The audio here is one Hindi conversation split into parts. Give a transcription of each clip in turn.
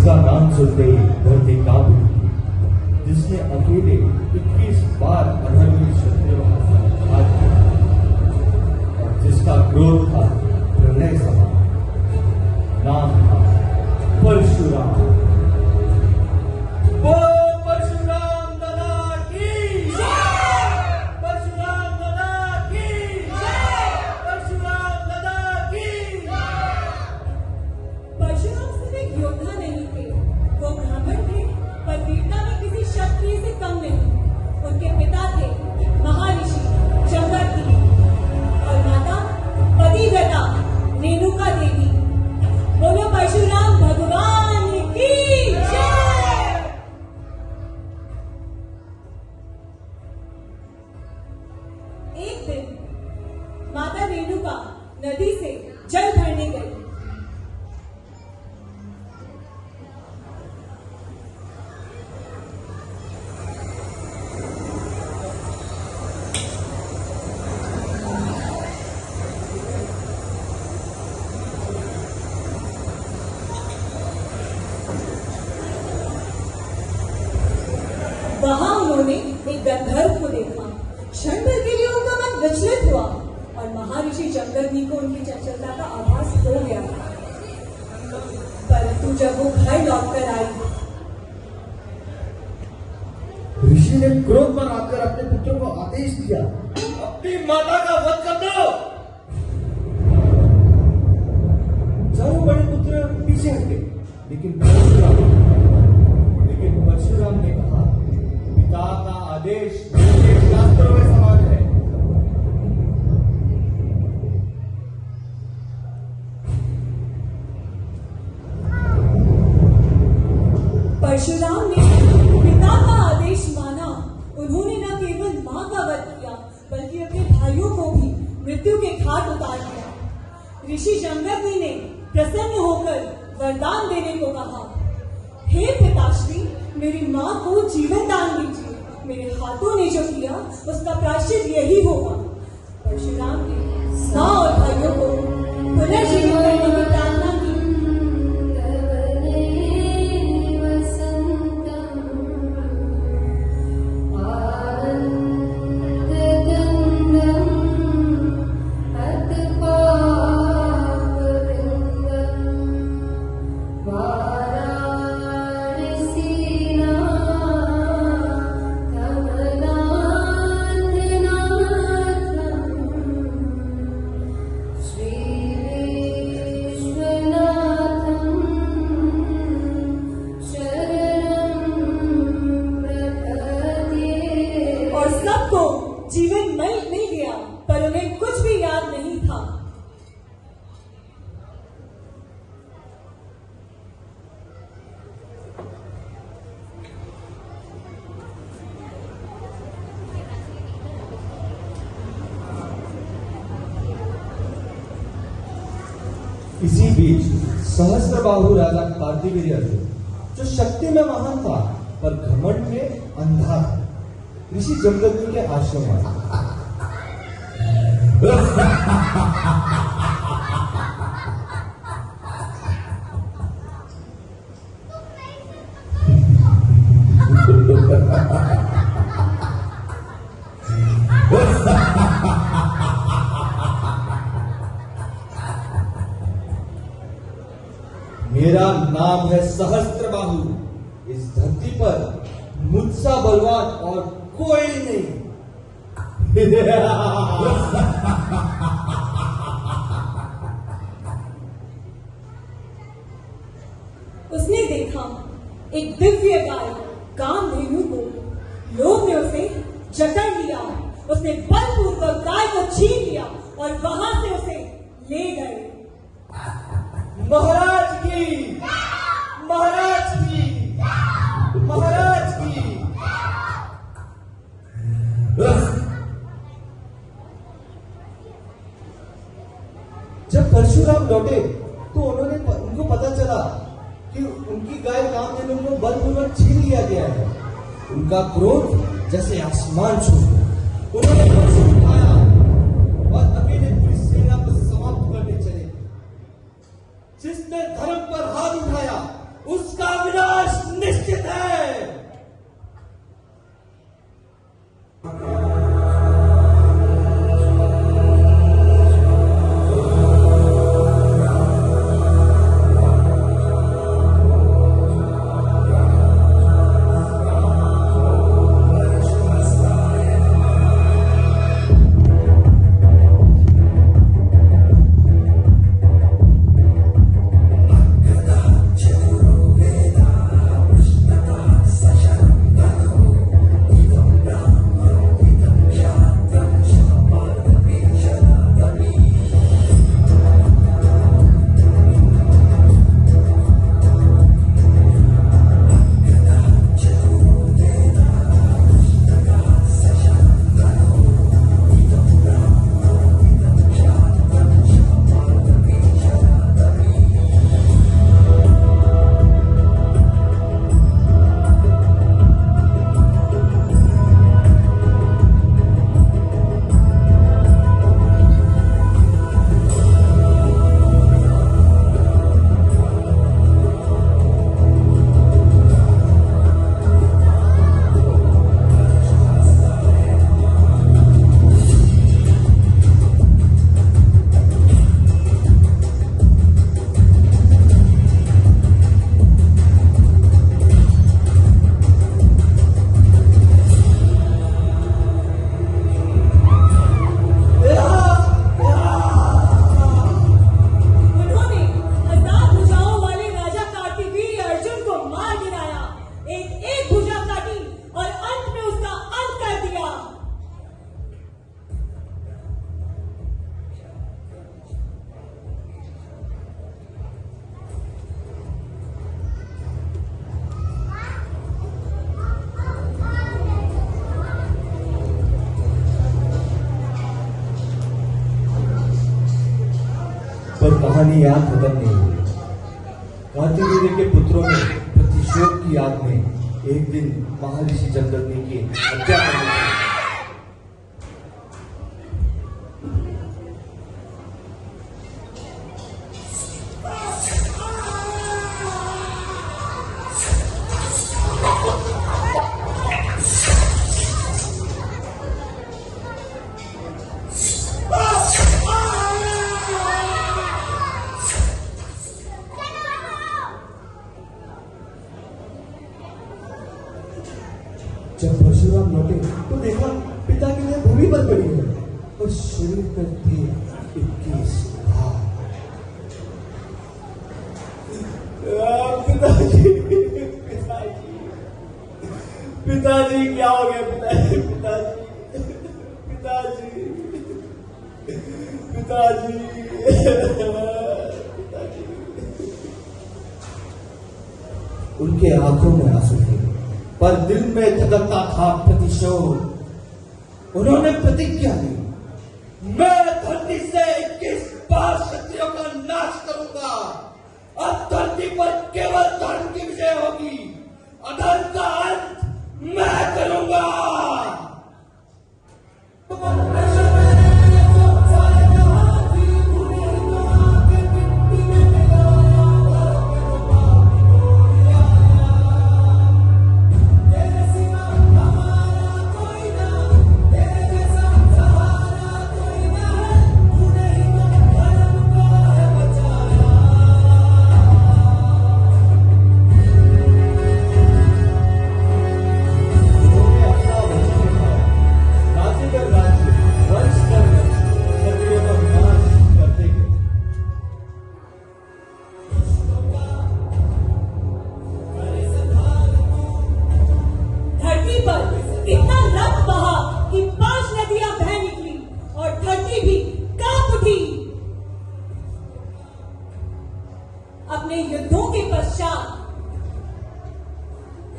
जिसका नाम सुनते ही धरती कांप उठी, जिसने अकेले 21 बार अधर्मी क्षत्रियों का घात किया और जिसका क्रोध था प्रलय समान, नाम था परशुराम। बोलो परशुराम दादा की जय! परशुराम दादा की जय! परशुराम दादा की जय! परशुराम सिर्फ एक योद्धा नहीं थे, वो ब्राह्मण थे, पर वीरता में किसी क्षत्रिय से कम नहीं। उनके पिता थे महर्षि जमदग्नि और माता पतिव्रता रेणुका देवी। बोलो परशुराम भगवान की जय! एक दिन माता रेणुका नदी से जल भरने गई। वहां उन्होंने एक गंधर्व को देखा। क्षण भर के लिए उनका मन विचलित हुआ और महर्षि जमदग्नि को उनकी चंचलता का आभास हो गया। परंतु जब वो घर लौटकर आई, ऋषि ने क्रोध पर आकर अपने पुत्र को आदेश दिया, अपनी माता का वध कर दो। चारों बड़े पुत्र पीछे हटे, लेकिन परशुराम ने कहा, पिता का आदेश शास्त्रों में समान है। परशुराम ने पिता का आदेश माना। उन्होंने न केवल मां का वध किया, बल्कि अपने भाइयों को भी मृत्यु के घाट उतार दिया। ऋषि जमदग्नि ने प्रसन्न होकर वरदान देने को कहा, हे पिताश्री, मेरी मां को जीवन दान दीजिए। मेरे हाथों ने जो किया उसका प्रायश्चित यही होगा। परशुराम ने मां और भाइयों को पुनर्जीवित करने की प्रार्थना की। जीवन मिल गया, पर उन्हें कुछ भी याद नहीं था। इसी बीच सहस्त्रबाहु राजा कार्तिकेय जो शक्ति में महान था, पर घमंड में अंधा था, ऋषि जमदग्नि के आश्रम में मेरा नाम है सहस्त्रबाहु। इस धरती पर मुझसा बलवान और कोई नहीं। उसने देखा एक दिव्य गाय कामधेनु को। लोग ने उसे जकड़ लिया। उसने बलपूर्वक गाय को छीन लिया और वहां से उसे ले गए। महाराज की, महाराज की, महाराज की। जब परशुराम लौटे तो उनको पता चला कि उनकी गाय कामधेनु को बलपूर्वक छीन लिया गया है। उनका क्रोध जैसे आसमान छू गया। उन्होंने परशु उठाया और अकेले पूरी सेना को समाप्त करने चले। जिसने धर्म पर हाथ उठाया उसका विनाश निश्चित है। पर कहानी यहाँ खत्म नहीं हुई। कार्तिवीर्य के पुत्रों ने प्रतिशोध की याद में एक दिन महर्षि जमदग्नि की हत्या करने की जब परशुराम लौटे तो देखा पिता की देह भूमि पर पड़ी है और शरीर पर थे 21 घाव। पिताजी पिताजी पिताजी क्या हो गया? पिताजी पिताजी पिताजी पिताजी। उनके आंखों में आंसू थे पर दिल में धधकता था प्रतिशोध। उन्होंने प्रतिज्ञा दी, मैं धरती से 21 बार क्षत्रियों का नाश करूंगा। अब धरती पर केवल धर्म की विजय होगी, अधर्म का अंत मैं करूंगा। इतना रक्त बहा कि 5 नदियां बह निकली और धरती भी कांप उठी। अपने युद्धों के पश्चात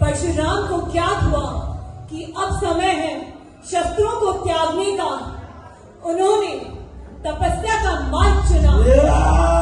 परशुराम को ज्ञात हुआ कि अब समय है शस्त्रों को त्यागने का। उन्होंने तपस्या का मार्ग चुना।